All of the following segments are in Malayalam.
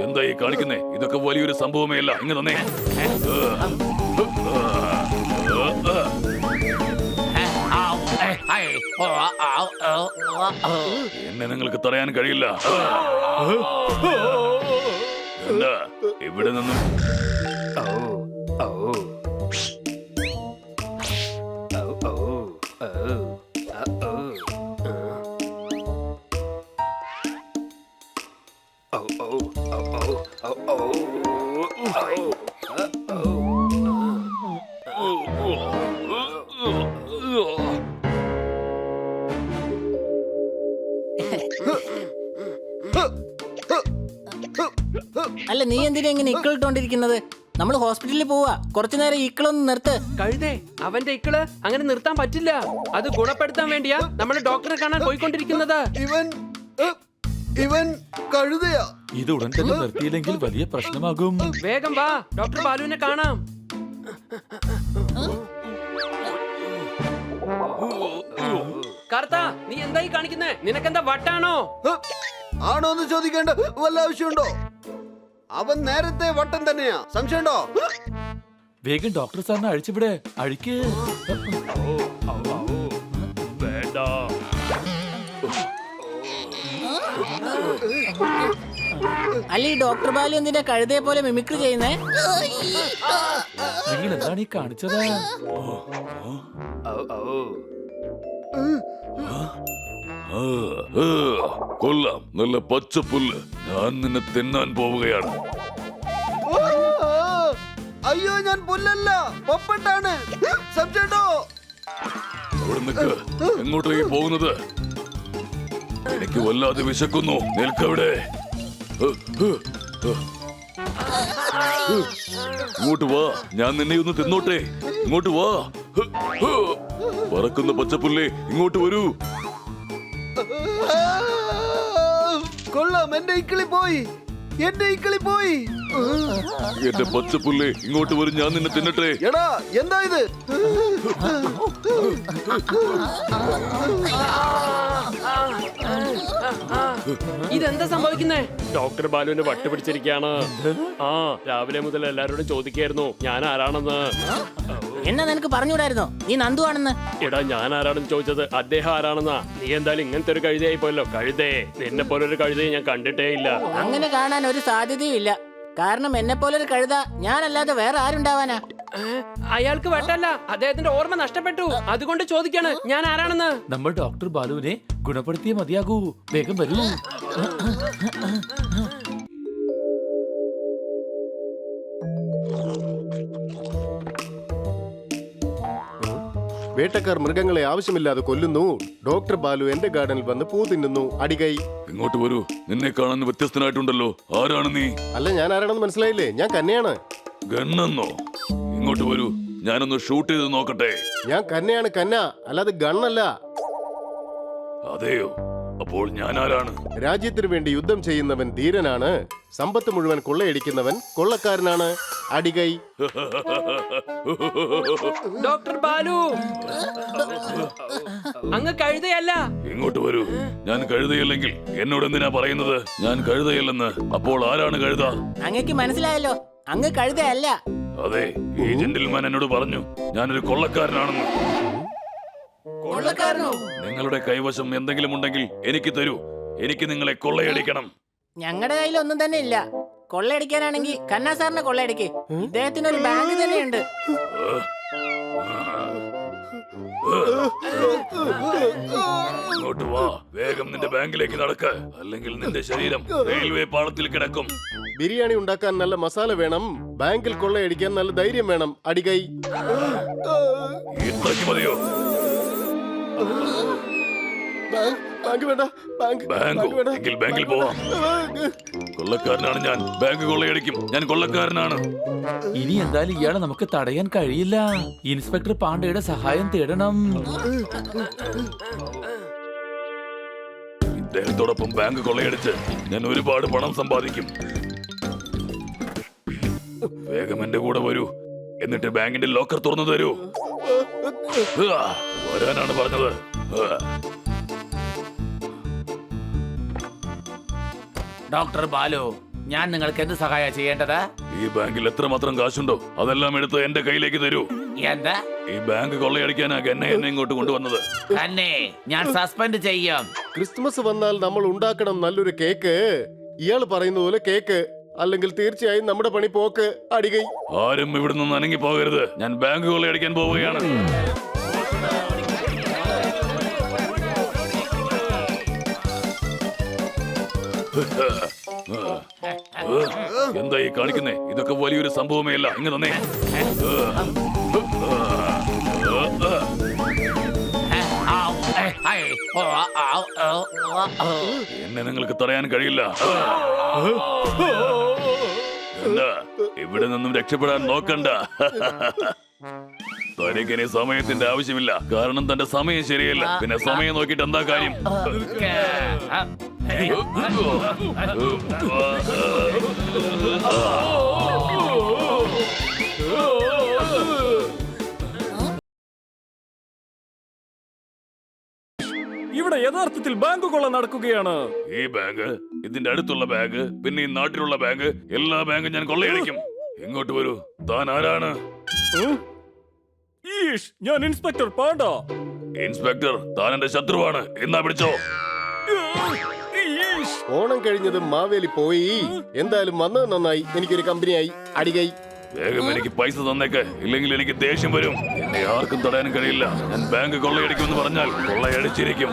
എന്തായി കാണിക്കുന്നേ? ഇതൊക്കെ വലിയൊരു സംഭവമേ അല്ല. ഇങ്ങ് തന്നെ. എന്നെ നിങ്ങൾക്ക് തടയാൻ കഴിയില്ല. എന്താ ഇവിടെ നിന്നും അല്ല, നീ എന്തിനാ ഇങ്ങനെ ഇക്കളിട്ടോണ്ടിരിക്കുന്നത്? നമ്മൾ ഹോസ്പിറ്റലിൽ പോവാ. കുറച്ചു നേരം ഇക്കളൊന്ന് നിർത്ത്. കഴുതേ, അവന്റെ ഇക്കള് അങ്ങനെ നിർത്താൻ പറ്റില്ല. അത് ഗുണപ്പെടുത്താൻ വേണ്ടിയാ നമ്മൾ ഡോക്ടറെ കാണാൻ പോയിക്കൊണ്ടിരിക്കുന്നത്. ഇവൻ കഴുതയാ. ഇത് ഉടൻ തന്നെ നിർത്തിയില്ലെങ്കിൽ വലിയ പ്രശ്നമാകും. വേഗം വാ, ഡോക്ടർ ബാലുവിനെ കാണാം. കർത്ത, നീ എന്തായി കാണിക്കുന്നേ? നിനക്കെന്താ വട്ടാണോ? ആണോന്ന് ചോദിക്കേണ്ട വല്ല ആവശ്യമുണ്ടോ? അവൻ നേരത്തെ വട്ടം തന്നെയാ. സംശയമുണ്ടോ? വേഗം ഡോക്ടർ സാറിനെ അഴിച്ചുവിടെ. അഴിക്ക്. അല്ല, ഈ ഡോക്ടർ ബാലു എന്തിനാ കഴുതയെ പോലെ മിമിക്രി ചെയ്യുന്നേ? നിങ്ങൾ എന്താണ് ഈ കാണിച്ചത്? കൊള്ളാം, നല്ല പച്ചപ്പുല്ല്. ഞാൻ നിന്നെ തിന്നാൻ പോവുകയാണ്. അയ്യോ, ഞാൻ പുല്ലല്ല, പപ്പട്ടാണ്. സംശയമുണ്ടോ? അവിടെ നിൽക്ക്. എങ്ങോട്ടേക്ക് പോകുന്നത്? എനിക്ക് വല്ലാതെ വിശക്കുന്നു. നിൽക്കവിടെ. ഇങ്ങോട്ട് വാ, ഞാൻ നിന്നെ ഒന്ന് തിന്നോട്ടെ. ഇങ്ങോട്ട് വാ. പറക്കുന്ന പച്ചപ്പുല്ലേ, ഇങ്ങോട്ട് വരൂ. കൊള്ളാം, എന്റെ ഇക്കിളി പോയി. എന്റെ പച്ചപ്പുല്ലേ, ഇങ്ങോട്ട് വരും. ഞാൻ നിന്നെ തിന്നട്ടെ. എടാ, എന്താ ഇത്? ഇതെന്താ സംഭവിക്കുന്നേ? ഡോക്ടർ ബാലുവിന് വട്ട് പിടിച്ചിരിക്കുകയാണ്. രാവിലെ മുതൽ എല്ലാരോടും ചോദിക്കായിരുന്നു ഞാൻ ആരാണെന്ന്. എന്നാ നിനക്ക് പറഞ്ഞുകൂടായിരുന്നോ നീ നന്ദു ആണെന്ന്? എടാ, ഞാൻ ആരാണെന്ന് ചോദിച്ചത് അദ്ദേഹം ആരാണെന്നാ. നീ എന്തായാലും ഇങ്ങനത്തെ ഒരു കഴുതയായി പോയല്ലോ. കഴുതേ, നിന്നെ പോലൊരു കഴുതയെ ഞാൻ കണ്ടിട്ടേ ഇല്ല. അങ്ങനെ കാണാൻ ഒരു സാധ്യതയും ഇല്ല. കാരണം എന്നെ പോലൊരു കഴുത ഞാനല്ലാതെ വേറെ ആരുണ്ടാവാനാ? അയാൾക്ക് വട്ടല്ല, അദ്ദേഹത്തിന്റെ ഓർമ്മ നഷ്ടപ്പെട്ടു. അതുകൊണ്ട് ചോദിക്കാണ് ഞാൻ ആരാണെന്ന്. നമ്മൾ ഡോക്ടർ ബാലുവിനെ ഗുണപ്പെടുത്തിയേ മതിയാകൂ. വേഗം വരൂ. വേട്ടക്കാർ മൃഗങ്ങളെ ആവശ്യമില്ലാതെ കൊല്ലുന്നു. ഡോക്ടർ ബാലു എന്റെ ഗാർഡനിൽ വന്ന് പൂ തിന്നുന്നു. അടികൈ. ഇങ്ങോട്ട് വരൂ. നിന്നെ കാണാൻ വ്യത്യസ്തനായിട്ടുണ്ടല്ലോ. ആരാണ് നീ? അല്ല, ഞാൻ ആരാണെന്ന് മനസ്സിലായില്ലേ? ഞാൻ കന്യയാണ്. ഗണ്ണെന്നോ? ഇങ്ങോട്ട് വരൂ, ഞാനൊന്ന് ഷൂട്ട് ചെയ്ത് നോക്കട്ടെ. ഞാൻ കന്യയാണ്, കന്ന, അല്ലാതെ ഗണ്ണല്ല. അതെയോ? അപ്പോൾ ഞാൻ ആരാണ്? രാജ്യത്തിന് വേണ്ടി യുദ്ധം ചെയ്യുന്നവൻ ധീരനാണ്. സമ്പത്ത് മുഴുവൻ കൊള്ളയടിക്കുന്നവൻ കൊള്ളക്കാരനാണ്. അടികൈ. ഡോക്ടർ ബാലു, അങ്ങ് കഴുതയല്ല. ഇങ്ങോട്ട് വരൂ. ഞാൻ കഴുതയല്ലെങ്കിൽ എന്നോട് എന്തിനാ പറയുന്നത് ഞാൻ കഴുതയല്ലെന്ന്? അപ്പോൾ ആരാണ് കഴുത? അങ്ങക്ക് മനസ്സിലായല്ലോ, അങ്ങ് കഴുതയല്ല. അതെ, ഈ ജെന്റിൽമാൻ എന്നോട് പറഞ്ഞു ഞാനൊരു കൊള്ളക്കാരനാണെന്ന്. കൊള്ളക്കാരനോ? നിങ്ങളുടെ കൈവശം എന്തെങ്കിലും ഉണ്ടെങ്കിൽ എനിക്ക് തരൂ. എനിക്ക് നിങ്ങളെ കൊള്ളയടിക്കണം. ഞങ്ങളുടെ കയ്യിൽ ഒന്നും തന്നെ ഇല്ല. കൊള്ളയടിക്കാനാണെങ്കിൽ കന്നാ സാറിനെ കൊള്ളയടിക്ക്. ഇദ്ദേഹത്തിന് ഒരു ബാങ്ക് തന്നെയുണ്ട്. ഇങ്ങോട്ട് വാ, വേഗം നിന്റെ ബാങ്കിലേക്ക് നടക്ക്. അല്ലെങ്കിൽ നിന്റെ ശരീരം റെയിൽവേ പാളത്തിൽ കിടക്കും. ബിരിയാണി ഉണ്ടാക്കാൻ നല്ല മസാല വേണം. ബാങ്കിൽ കൊള്ളയടിക്കാൻ നല്ല ധൈര്യം വേണം. അടികൈ. ഇത്രയ്ക്ക് മതിയോ? ബാങ്ക് വേണ്ട. ബാങ്കോ? എങ്കിൽ ബാങ്കിൽ പോവാം. കൊള്ളക്കാരനാണ് ഞാൻ. ബാങ്ക് കൊള്ളയടിക്കും. ഞാൻ കൊള്ളക്കാരനാണ്. ഇനി എന്തായാലും ഇയാളെ നമുക്ക് തടയാൻ കഴിയില്ല. ഇൻസ്പെക്ടർ പാണ്ഡെയുടെ സഹായം തേടണം. ഇദ്ദേഹത്തോടൊപ്പം ബാങ്ക് കൊള്ളയടിച്ച് ഞാൻ ഒരുപാട് പണം സമ്പാദിക്കും. വേഗം എന്റെ കൂടെ വരൂ. എന്നിട്ട് ബാങ്കിന്റെ ലോക്കർ തുറന്നു തരൂ. വരാനാണ് പറഞ്ഞത്. ഡോക്ടർ ബാലു, ഞാൻ നിങ്ങൾക്ക് എന്ത് സഹായം ചെയ്യേണ്ടത്? ഈ ബാങ്കിൽ എത്രമാത്രം കാശുണ്ടോ അതെല്ലാം എടുത്ത് എന്റെ കയ്യിലേക്ക് തരൂ. എന്താ? ഈ ബാങ്ക് കൊള്ളയടിക്കാനാ എന്നെ ഇങ്ങോട്ട് കൊണ്ടുവന്നത്. തന്നെ ഞാൻ സസ്പെൻഡ് ചെയ്യും. ക്രിസ്മസ് വന്നാൽ നമ്മൾ ഉണ്ടാക്കണം നല്ലൊരു കേക്ക്. ഇയാൾ പറയുന്ന പോലെ കേക്ക്, അല്ലെങ്കിൽ തീർച്ചയായും നമ്മുടെ പണി പോക്ക്. അടികൈ. ആരും ഇവിടെ നിന്ന് അനങ്ങി പോകരുത്. ഞാൻ ബാങ്ക് കൊള്ളയടിക്കാൻ പോവുകയാണ്. എന്താ ഈ കാണിക്കുന്നേ? ഇതൊക്കെ വലിയൊരു സംഭവമേ അല്ല. ഇങ്ങ് തന്നെ. എന്നെ നിങ്ങൾക്ക് തടയാൻ കഴിയില്ല. എന്താ, ഇവിടെ നിന്നും രക്ഷപ്പെടാൻ നോക്കണ്ട. തനിക്കിനി സമയത്തിന്റെ ആവശ്യമില്ല. കാരണം തന്റെ സമയം ശരിയല്ല. പിന്നെ സമയം നോക്കിയിട്ട് എന്താ കാര്യം? ഇവിടെ യഥാർത്ഥത്തിൽ ബാങ്ക് കൊള്ള നടക്കുകയാണ്. ഈ ബാങ്ക്, ഇതിന്റെ അടുത്തുള്ള ബാങ്ക്, പിന്നെ ഈ നാട്ടിലുള്ള ബാങ്ക്, എല്ലാ ബാങ്കും ഞാൻ കൊള്ളയടിക്കും. ഇങ്ങോട്ട് വരൂ. താൻ ആരാണ്? ഈഷ്, ഞാൻ ഇൻസ്പെക്ടർ പാണ്ഡ. ഇൻസ്പെക്ടർ, താൻ എന്റെ ശത്രുവാണ്. എന്നാ പിടിച്ചോ. ഓണം കഴിഞ്ഞതും മാവേലി പോയി. എന്തായാലും വന്നത് നന്നായി. എനിക്കൊരു കമ്പനിയായി. അടികൈ. വേഗം എനിക്ക് പൈസ തന്നേക്ക്, ഇല്ലെങ്കിൽ എനിക്ക് ദേഷ്യം വരും. എന്നെ ആർക്കും തടയാനും കഴിയില്ല. ഞാൻ ബാങ്ക് കൊള്ളയടിക്കുമെന്ന് പറഞ്ഞാൽ കൊള്ളയടിച്ചിരിക്കും.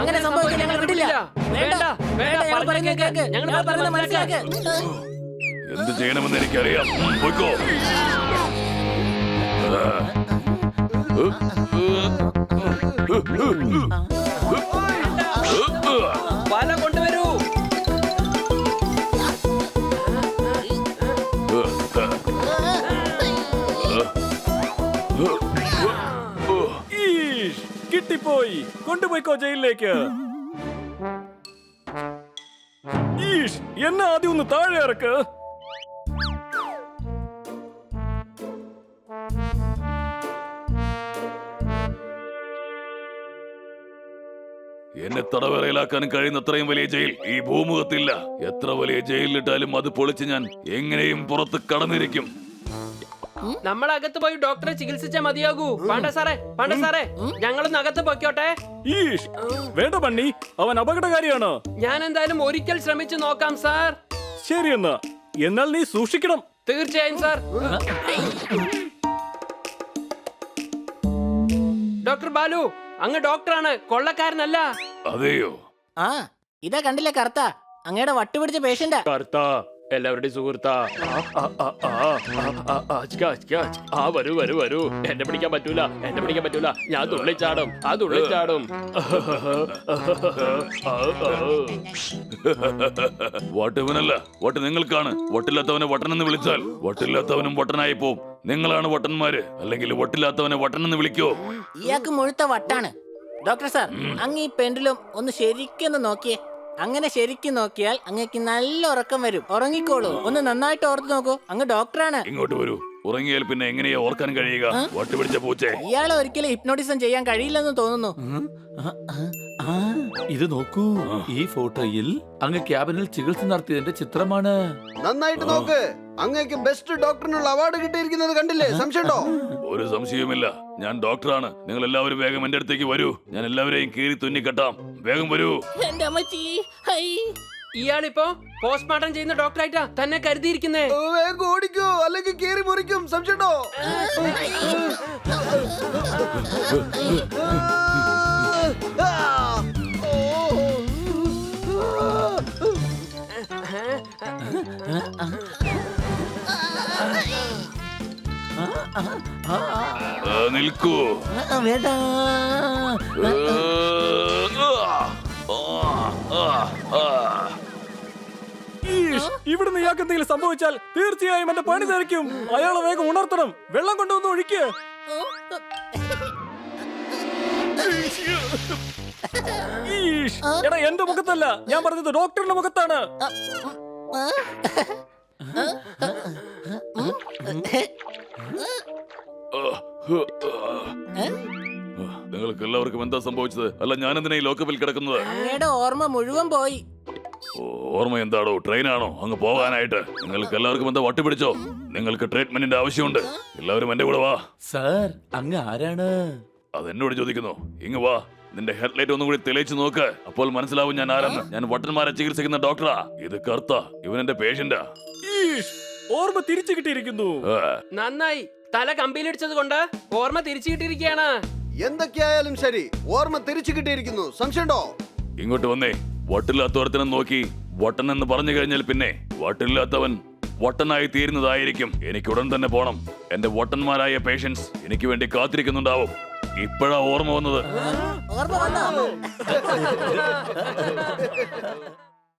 അങ്ങനെ സംഭവിക്കാൻ ഞങ്ങൾ വിടില്ല. വേണ്ട, വേണ്ട, ഞങ്ങൾ പറയുന്നത് കേൾക്ക്. ഞങ്ങൾ പറയുന്നത് മനസ്സിലാക്ക്. എന്ത് ചെയ്യണമെന്ന് എനിക്കറിയാം. പോയിക്കോ. വല കൊണ്ടുവരൂ. ഈഷ്, കിട്ടിപ്പോയി. കൊണ്ടുപോയിക്കോ ജയിലിലേക്ക്. ഈഷ്, എന്നെ ആദ്യം ഒന്ന് താഴെ ഇറക്ക്. എന്നെ തടവറയിലാക്കാനും കഴിയുന്ന അത്രയും വലിയ ജയിൽ ഈ ഭൂമുഖത്തില്ല. എത്ര വലിയ ജയിലിലിട്ടാലും അത് പൊളിച്ച് ഞാൻ എങ്ങനെയും പുറത്ത് കടന്നിരിക്കും. നമ്മൾ അകത്ത് പോയി ഡോക്ടറെ ചികിത്സിച്ചാ മതിയാകൂ. പാണ്ഡ സാറേ ഞങ്ങളൊന്ന് അകത്ത് പൊയ്ക്കോട്ടെ. ഈഷ്, വേണ്ട ബണ്ണി, അവൻ അപകടകാരിയാണ്. ഞാൻ എന്തായാലും ഒരിക്കൽ ശ്രമിച്ചു നോക്കാം സാർ. ശരി എന്നാ, എന്നാൽ നീ സൂക്ഷിക്കണം. തീർച്ചയായും സാർ. ഡോക്ടർ ബാലു, അങ്ങ് ഡോക്ടറാണ്, കൊള്ളക്കാരനല്ല. അതെയോ? ആ, ഇതാ കണ്ടില്ലേ കറുത്ത, അങ്ങയുടെ വട്ടുപിടിച്ച പേഷ്യന്റാ. കർത്ത, എല്ലാവരുടെയും സുഹൃത്താ. വരൂ വരൂ വരൂ. എന്നെ പിടിക്കാൻ പറ്റൂല, എന്നെ പിടിക്കാൻ പറ്റൂല. ഞാൻ തുള്ളിച്ചാടും, ആ തുള്ളിച്ചാടും. വട്ടവനല്ല, വട്ട് നിങ്ങൾക്കാണ്. വട്ടില്ലാത്തവനെ വട്ടനെന്ന് വിളിച്ചാൽ വട്ടില്ലാത്തവനും വട്ടനായി പോവും. നിങ്ങളാണ് വട്ടന്മാര്. അല്ലെങ്കിൽ വട്ടില്ലാത്തവനെ വട്ടനെന്ന് വിളിക്കോ. ഇയാൾക്ക് മുഴുത്ത വട്ടാണ്. ഡോക്ടർ സാർ, അങ്ങ് ഈ പെൻഡിലും ഒന്ന് ശരിക്കൊന്ന് നോക്കിയേ. അങ്ങനെ ശരിക്കും നോക്കിയാൽ അങ്ങക്ക് നല്ല ഉറക്കം വരും. ഉറങ്ങിക്കോളൂ. ഒന്ന് നന്നായിട്ട് ഓർത്ത് നോക്കൂ. അങ്ങ് ഡോക്ടറാണ്. ഇങ്ങോട്ട് വരൂ. ഉറങ്ങിയാൽ പിന്നെ എങ്ങനെയാ ഓർക്കാൻ കഴിയുക? വട്ടുപിടിച്ച പൂച്ചേ. ഇയാളെ ഒരിക്കലും ഹിപ്നോട്ടിസം ചെയ്യാൻ കഴിയില്ലെന്ന് തോന്നുന്നു. ഇത് നോക്കൂ, ഈ ഫോട്ടോയിൽ അങ്ങ് ക്യാബിനിൽ ചികിത്സ നടത്തിയതിന്റെ ചിത്രമാണ്. നന്നായിട്ട് നോക്ക്. അങ്ങേക്ക് ബെസ്റ്റ് ഡോക്ടറിനുള്ള അവാർഡ് കിട്ടിയിരിക്കുന്നത് കണ്ടില്ലേ? സംശയമുണ്ടോ? ഒരു സംശയവുമില്ല. ഞാൻ ഡോക്ടറാണ്. നിങ്ങൾ എല്ലാവരും വേഗം എന്റെ അടുത്തേക്ക് വരൂ. ഞാൻ എല്ലാവരെയും കീറി തുന്നിക്കെട്ടാം. വേഗം വരൂ. എന്റെ അമ്മച്ചി, ഹൈ. ഇയാളിപ്പോ പോസ്റ്റ്മോർട്ടം ചെയ്യുന്ന ഡോക്ടറായിട്ടാ തന്നെ കരുതിയിരിക്കുന്നേ. വേഗം ഓടിക്കോ, അല്ലെങ്കിൽ കീറി മുറിക്കും. സംശയമുണ്ടോ? നിൽക്കൂ. വേണ്ട. ഈഷ്, ഇവിടുന്ന് ഇയാൾക്ക് എന്തെങ്കിലും സംഭവിച്ചാൽ തീർച്ചയായും എന്റെ പണി തെറിക്കും. അയാളെ വേഗം ഉണർത്തണം. വെള്ളം കൊണ്ടുവന്ന് ഒഴിക്ക്. ഈഷ്, എടാ, എന്റെ മുഖത്തല്ല ഞാൻ പറഞ്ഞത്, ഡോക്ടറിന്റെ മുഖത്താണ്. നിങ്ങൾക്ക് എല്ലാവർക്കും എന്താ സംഭവിച്ചത്? അല്ല, ഞാൻ എന്തിനാ ഈ ലോക്കപ്പിൽ കിടക്കുന്നത്? അങ്ങയുടെ ഓർമ്മ മുഴുവൻ പോയി. ഓർമ്മ എന്താടോ? ട്രെയിനാണോ അങ്ങ് പോകാനായിട്ട്? നിങ്ങൾക്ക് എല്ലാവർക്കും എന്താ വട്ട് പിടിച്ചോ? നിങ്ങൾക്ക് ട്രീറ്റ്മെന്റിന്റെ ആവശ്യമുണ്ട്. എല്ലാവരും എന്റെ കൂടെ വാ. സാർ അങ്ങ് ആരാണ്? അതെന്നോട് ചോദിക്കുന്നു. ഇങ്ങ് വാ. നിന്റെ ഹെഡ്ലൈറ്റ് ഒന്നും കൂടി തെളിയിച്ചു നോക്ക്. അപ്പോൾ മനസ്സിലാവും ഞാൻ ആരെന്ന്. ഞാൻ വട്ടന്മാരെ ചികിത്സിക്കുന്ന ഡോക്ടറാ. ഇത് കർത്ത. ഇവൻ എന്റെ പേഷ്യന്റാ. ഓർമ്മ തിരിച്ചു കിട്ടിയിരിക്കുന്നു. നന്നായി. തല കമ്പിയിലിടിച്ചത് കൊണ്ട് ഓർമ്മ തിരിച്ചു കിട്ടിയിരിക്കുകയാണ്. എന്തൊക്കെയായാലും ശരി, ഓർമ്മ തിരിച്ചു കിട്ടിയിരിക്കുന്നു. സംശയമുണ്ടോ? ഇങ്ങോട്ട് വന്നേ. വട്ടില്ലാത്തവരത്തിനെ നോക്കി വട്ടൻ എന്ന് പറഞ്ഞു കഴിഞ്ഞാൽ പിന്നെ വട്ടില്ലാത്തവൻ വട്ടനായി തീരുന്നതായിരിക്കും. എനിക്ക് ഉടൻ തന്നെ പോണം. എന്റെ വട്ടന്മാരായ പേഷ്യൻസ് എനിക്ക് വേണ്ടി കാത്തിരിക്കുന്നുണ്ടാവും. ഇപ്പോഴാ ഓർമ്മ വന്നത്. ഓർമ്മ വന്നോ?